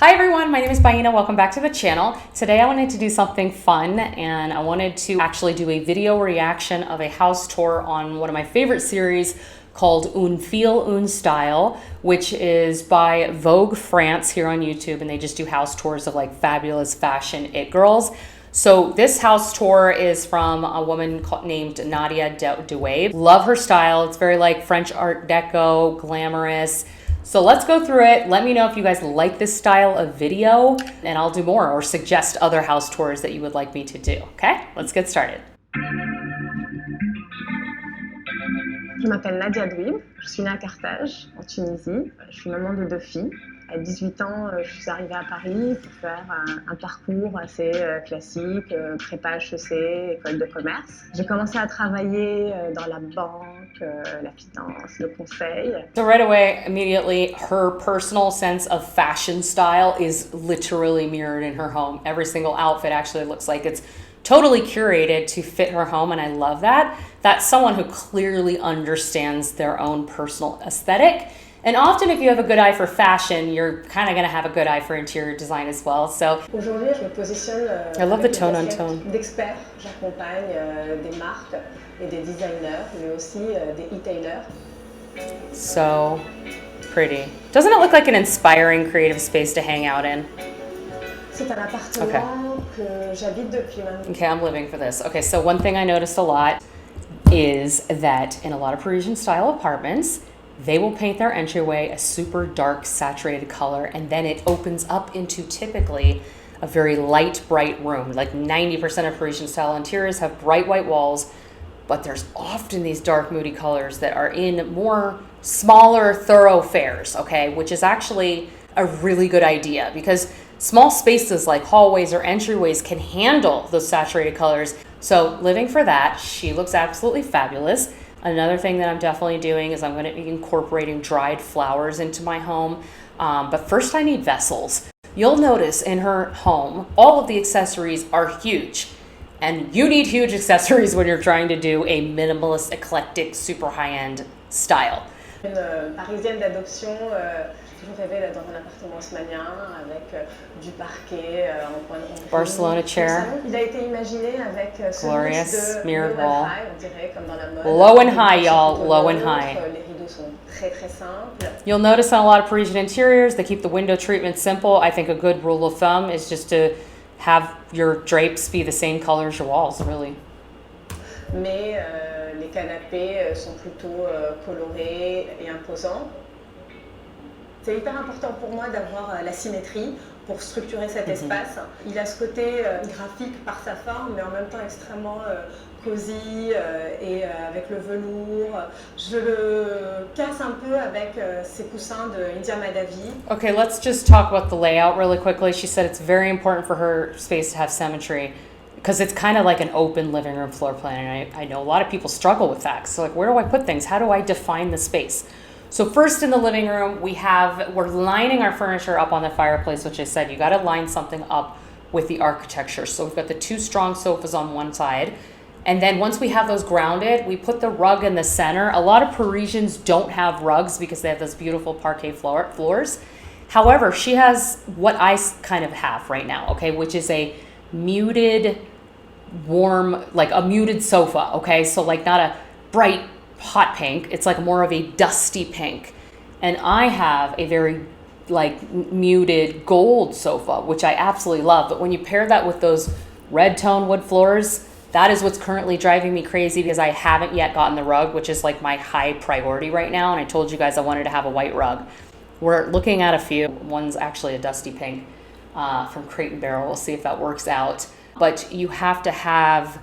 Hi everyone, my name is Baiyina. Welcome back to the channel. Today I wanted to do something fun and I wanted to actually do a video reaction of a house tour on one of my favorite series called Fille Un Style, which is by Vogue France here on YouTube, and they just do house tours of like fabulous fashion it girls. So this house tour is from a woman named Nadia Dhouab. Love her style. It's very like French Art Deco, glamorous. So let's go through it. Let me know if you guys like this style of video and I'll do more or suggest other house tours that you would like me to do. Okay, let's get started. Je m'appelle Nadia Dhouab, je suis née à Carthage, en Tunisie. Je suis maman de 2 filles. À 18 ans, je suis arrivée à Paris pour faire un parcours assez classique, prépa HEC, école de commerce. J'ai commencé à travailler dans la banque, la finance, le conseil. So right away, immediately, her personal sense of fashion style is literally mirrored in her home. Every single outfit actually looks like it's totally curated to fit her home, and I love that. That's someone who clearly understands their own personal aesthetic. And often if you have a good eye for fashion, you're kind of going to have a good eye for interior design as well. So aujourd'hui, je me positionne I love the tone on tone. D'expert. J'accompagne des marques et des designers, mais aussi des e-tailers. So pretty. Doesn't it look like an inspiring creative space to hang out in? C'est un appartement que j'habite depuis maintenant. Okay, I'm living for this. Okay, so one thing I noticed a lot is that in a lot of Parisian style apartments, they will paint their entryway a super dark saturated color, and then it opens up into typically a very light, bright room. Like 90% of Parisian style interiors have bright white walls, but there's often these dark, moody colors that are in more smaller thoroughfares, okay, which is actually a really good idea because small spaces like hallways or entryways can handle those saturated colors. So living for that, she looks absolutely fabulous. Another thing that I'm definitely doing is I'm going to be incorporating dried flowers into my home. But first I need vessels. You'll notice in her home, all of the accessories are huge. And you need huge accessories when you're trying to do a minimalist, eclectic, super high-end style. Une Parisienne d'adoption, j'ai toujours rêvé d'être dans un appartement haussmannien avec du parquet en point de Barcelona chair. Il a été imaginé avec ce Glorious mix de mirrored low and wall. high, on dirait comme dans la mode. Low and high, y'all. Low and high. Les rideaux sont très simples. You'll notice on a lot of Parisian interiors, they keep the window treatment simple. I think a good rule of thumb is just to have your drapes be the same color as your walls, really. Mais les canapés sont plutôt colorés et imposants. C'est hyper important pour moi d'avoir la symétrie pour structurer cet espace. Il a ce côté graphique par sa forme, mais en même temps extrêmement cosy et avec le velours. Je le casse un peu avec ces coussins de India Madhavi. Okay, let's just talk about the layout really quickly. She said it's very important for her space to have symmetry because it's kind of like an open living room floor plan. And I know a lot of people struggle with that. So like, where do I put things? How do I define the space? So first in the living room, we're lining our furniture up on the fireplace, which I said, you got to line something up with the architecture. So we've got the 2 strong sofas on one side. And then once we have those grounded, we put the rug in the center. A lot of Parisians don't have rugs because they have those beautiful parquet floors. However, she has what I kind of have right now, okay, which is a muted, warm, like a muted sofa, okay? So like not a bright, hot pink, it's like more of a dusty pink. And I have a very like muted gold sofa, which I absolutely love. But when you pair that with those red tone wood floors, that is what's currently driving me crazy because I haven't yet gotten the rug, which is like my high priority right now. And I told you guys I wanted to have a white rug. We're looking at a few. One's actually a dusty pink from Crate and Barrel. We'll see if that works out. But you have to have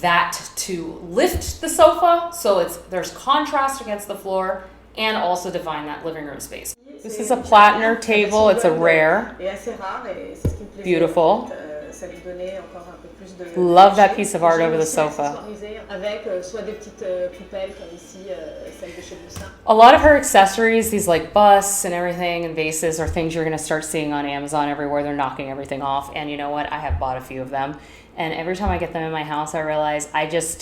that to lift the sofa, so there's contrast against the floor and also define that living room space. This is a platinum table. It's a rare. Beautiful. Love that piece of art over the sofa. A lot of her accessories, these like busts and everything and vases, are things you're going to start seeing on Amazon everywhere. They're knocking everything off. And you know what? I have bought a few of them. And every time I get them in my house, I realize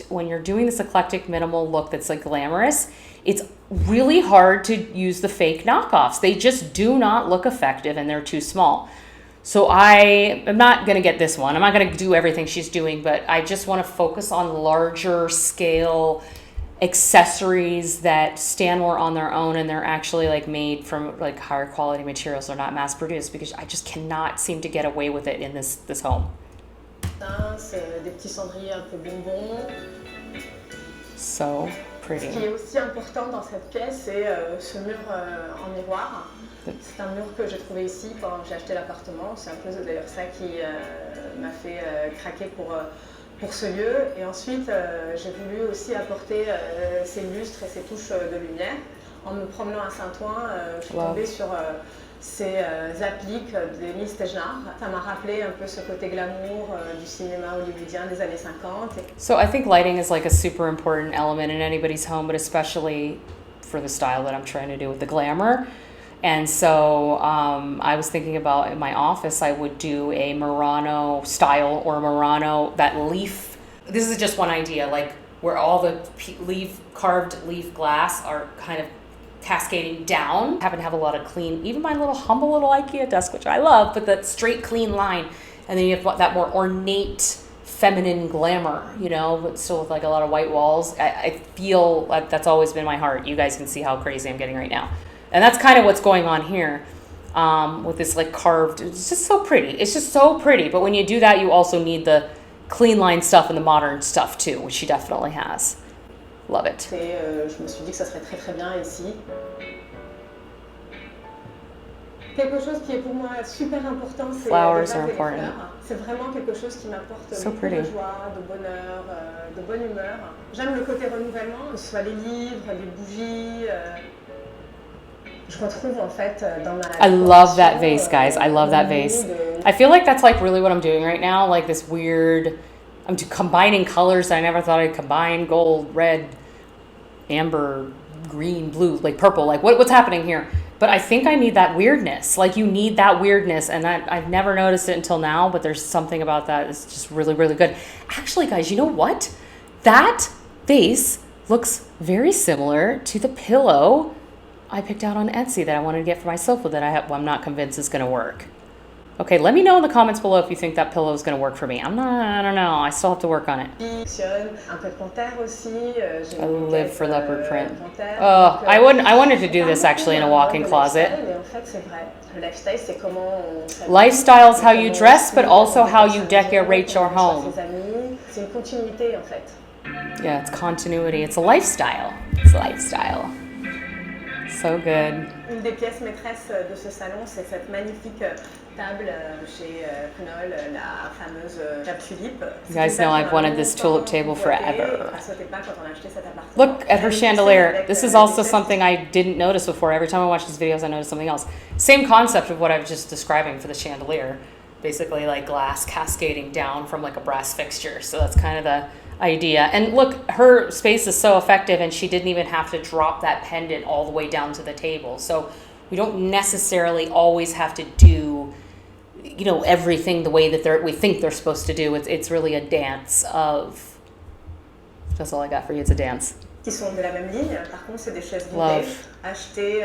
when you're doing this eclectic minimal look that's like glamorous, it's really hard to use the fake knockoffs. They just do not look effective and they're too small. So I am not going to get this one. I'm not going to do everything she's doing, but I just want to focus on larger scale accessories that stand more on their own and they're actually like made from like higher quality materials. They're not mass produced because I just cannot seem to get away with it in this home. C'est des petits cendriers un peu bonbons. So pretty. Ce qui est aussi important dans cette pièce, c'est ce mur en miroir. C'est un mur que j'ai trouvé ici quand j'ai acheté l'appartement. C'est un peu d'ailleurs ça qui m'a fait craquer pour ce lieu. Et ensuite, j'ai voulu aussi apporter ces lustres et ces touches de lumière. En me promenant à Saint-Ouen, je suis tombée sur ces appliques des Stejnar. Ça m'a rappelé un peu ce côté glamour du cinéma hollywoodien des années 50. So I think lighting is like a super important element in anybody's home, but especially for the style that I'm trying to do with the glamour. And so I was thinking about in my office, I would do a Murano style or Murano, that leaf. This is just one idea, like where all the carved leaf glass are kind of cascading down. I happen to have a lot of clean, even my humble little IKEA desk, which I love, but that straight clean line. And then you have that more ornate feminine glamour, you know, but still with like a lot of white walls. I feel like that's always been my heart. You guys can see how crazy I'm getting right now. And that's kind of what's going on here with this like carved, it's just so pretty. It's just so pretty. But when you do that, you also need the clean line stuff and the modern stuff too, which she definitely has. Love it. Et je me suis dit que ça serait très très bien ici. Quelque chose qui est pour moi super important, c'est les vases et les fleurs. C'est vraiment quelque chose qui m'apporte beaucoup de joie, de bonheur, de bonne humeur. J'aime le côté renouvellement, que ce soit les livres, les bougies. Je retrouve en fait dans ma I love that vase, guys. I love that vase. I feel like that's like really what I'm doing right now. Like this weird, I'm combining colors that I never thought I'd combine. Gold, red, amber, green, blue, like purple. Like what's happening here? But I think I need that weirdness. Like you need that weirdness. And I've never noticed it until now, but there's something about that. It's just really, really good. Actually, guys, you know what? That vase looks very similar to the pillow I picked out on Etsy that I wanted to get for my sofa that I'm not convinced is going to work. Okay, let me know in the comments below if you think that pillow is going to work for me. I don't know. I still have to work on it. I live for leopard print. Oh, I wanted to do this actually in a walk-in closet. Lifestyle is how you dress, but also how you decorate your home. Yeah, it's continuity. It's a lifestyle. It's a lifestyle. So good. Une des pièces maîtresses de ce salon, c'est cette magnifique table chez Knoll, la fameuse table tulipe. You guys know I've wanted this tulip table forever. Look at her chandelier. This is also something I didn't notice before. Every time I watch these videos, I notice something else. Same concept of what I was just describing for the chandelier. Basically like glass cascading down from like a brass fixture. So that's kind of the idea. And look, her space is so effective and she didn't even have to drop that pendant all the way down to the table. So we don't necessarily always have to do, you know, everything the way that we think they're supposed to do. It's really a dance of, that's all I got for you, it's a dance. Qui sont de la même ligne, par contre c'est des chaises vintage achetées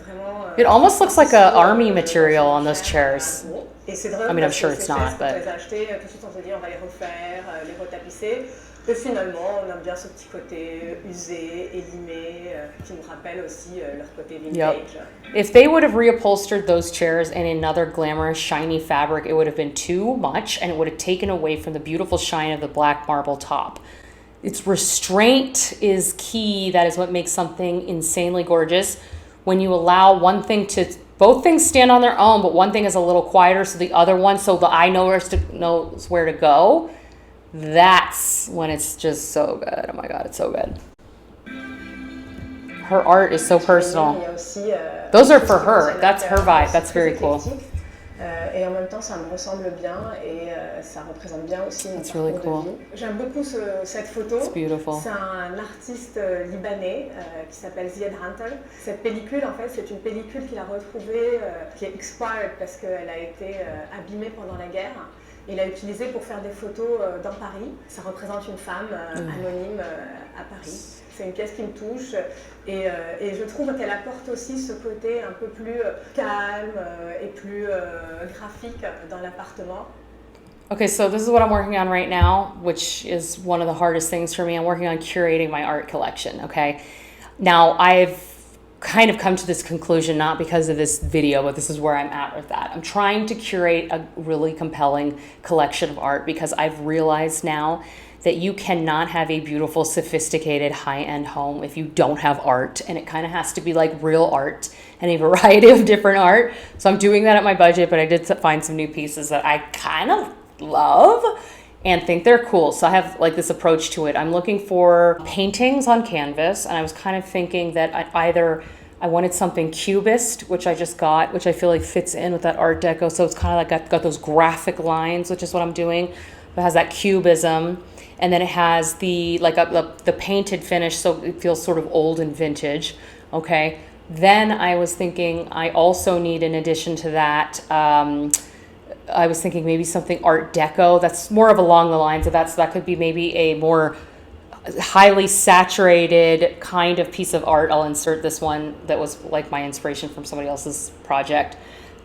vraiment. It almost looks like an army material on those chairs. I mean, I'm sure it's not, but. Tout de suite on se dit on va les refaire, les retapisser. Et finalement, on aime bien ce petit côté usé, élimé, qui nous rappelle aussi leur côté vintage. Yep. If they would have reupholstered those chairs in another glamorous, shiny fabric, it would have been too much, and it would have taken away from the beautiful shine of the black marble top. It's restraint is key. That is what makes something insanely gorgeous. When you allow one thing to, both things stand on their own, but one thing is a little quieter, so the other one, so the eye knows where to go. That's when it's just so good. Oh my God, it's so good. Her art is so personal. Those are for her. That's her vibe. That's very cool. Et en même temps, ça me ressemble bien et ça représente bien aussi mon parcours de vie. J'aime beaucoup cette photo. It's beautiful. C'est un artiste libanais qui s'appelle Ziad Hantel. Cette pellicule, en fait, c'est une pellicule qu'il a retrouvée, qui est expired parce qu'elle a été abîmée pendant la guerre. Il l'a utilisée pour faire des photos dans Paris. Ça représente une femme anonyme à Paris. C'est une pièce qui me touche et je trouve qu'elle apporte aussi ce côté un peu plus calme et plus graphique dans l'appartement. Okay, so this is what I'm working on right now, which is one of the hardest things for me. I'm working on curating my art collection, okay? Now, I've kind of come to this conclusion, not because of this video, but this is where I'm at with that. I'm trying to curate a really compelling collection of art because I've realized now that you cannot have a beautiful, sophisticated, high-end home if you don't have art, and it kind of has to be like real art and a variety of different art. So I'm doing that at my budget, but I did find some new pieces that I kind of love and think they're cool. So I have like this approach to it. I'm looking for paintings on canvas, and I was kind of thinking that I wanted something cubist, which I just got, which I feel like fits in with that Art Deco. So it's kind of like got those graphic lines, which is what I'm doing. It has that cubism, and then it has the the painted finish, so it feels sort of old and vintage. Okay. Then I was thinking I also need, in addition to that, I was thinking maybe something Art Deco. That's more of along the lines of that. So that could be maybe a more highly saturated kind of piece of art. I'll insert this one that was like my inspiration from somebody else's project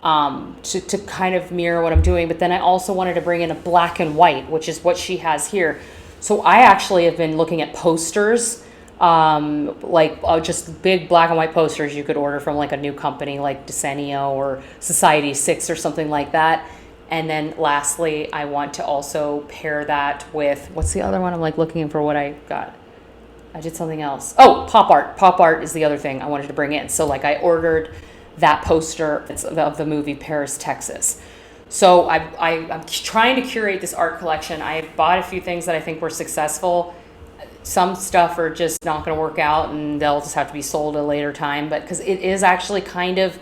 to kind of mirror what I'm doing. But then I also wanted to bring in a black and white, which is what she has here. So I actually have been looking at posters, just big black and white posters you could order from like a new company like Decenio or Society 6 or something like that. And then lastly, I want to also pair that with, what's the other one? I'm like looking for what I got. I did something else. Oh, pop art. Pop art is the other thing I wanted to bring in. So like I ordered that poster of the movie Paris, Texas. So I'm trying to curate this art collection. I bought a few things that I think were successful. Some stuff are just not going to work out and they'll just have to be sold at a later time. But because it is actually kind of,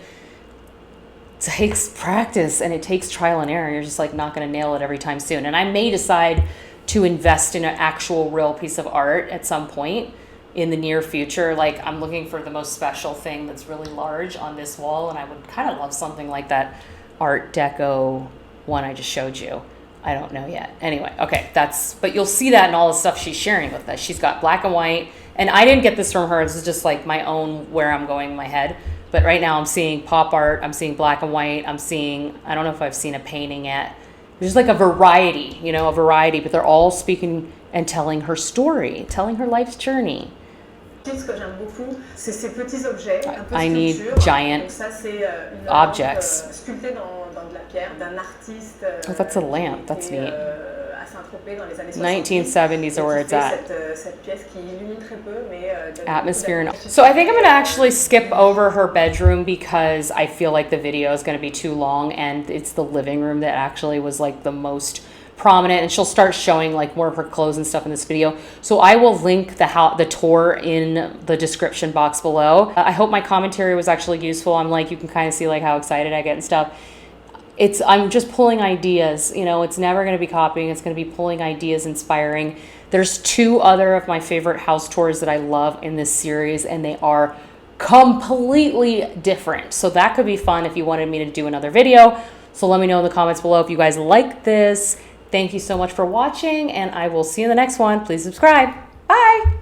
takes practice and it takes trial and error. You're just like not going to nail it every time soon. And I may decide to invest in an actual real piece of art at some point in the near future. Like I'm looking for the most special thing that's really large on this wall, and I would kind of love something like that Art Deco one I just showed you. I don't know yet. Anyway, okay, but you'll see that in all the stuff she's sharing with us. She's got black and white, and I didn't get this from her. This is just like my own, where I'm going in my head. But right now I'm seeing pop art, I'm seeing black and white, I'm seeing, I don't know if I've seen a painting yet. There's like a variety, but they're all speaking and telling her story, telling her life's journey. Ce que j'aime beaucoup, c'est ces petits objets, un peu I need giant Donc ça, c'est une objects. lampe sculptée dans de la pierre d'un artiste. Oh, that's a lamp. That's neat. À Saint-Tropez dans les années 1970s are where it's at. Cette pièce qui illumine très peu, mais atmosphere and so I think I'm going to actually skip over her bedroom because I feel like the video is going to be too long, and it's the living room that actually was like the most prominent, and she'll start showing like more of her clothes and stuff in this video. So I will link the tour in the description box below. I hope my commentary was actually useful. I'm like, you can kind of see like how excited I get and stuff. I'm just pulling ideas, it's never going to be copying. It's going to be pulling ideas, inspiring. There's 2 other of my favorite house tours that I love in this series, and they are completely different. So that could be fun if you wanted me to do another video. So let me know in the comments below if you guys like this. Thank you so much for watching, and I will see you in the next one. Please subscribe. Bye.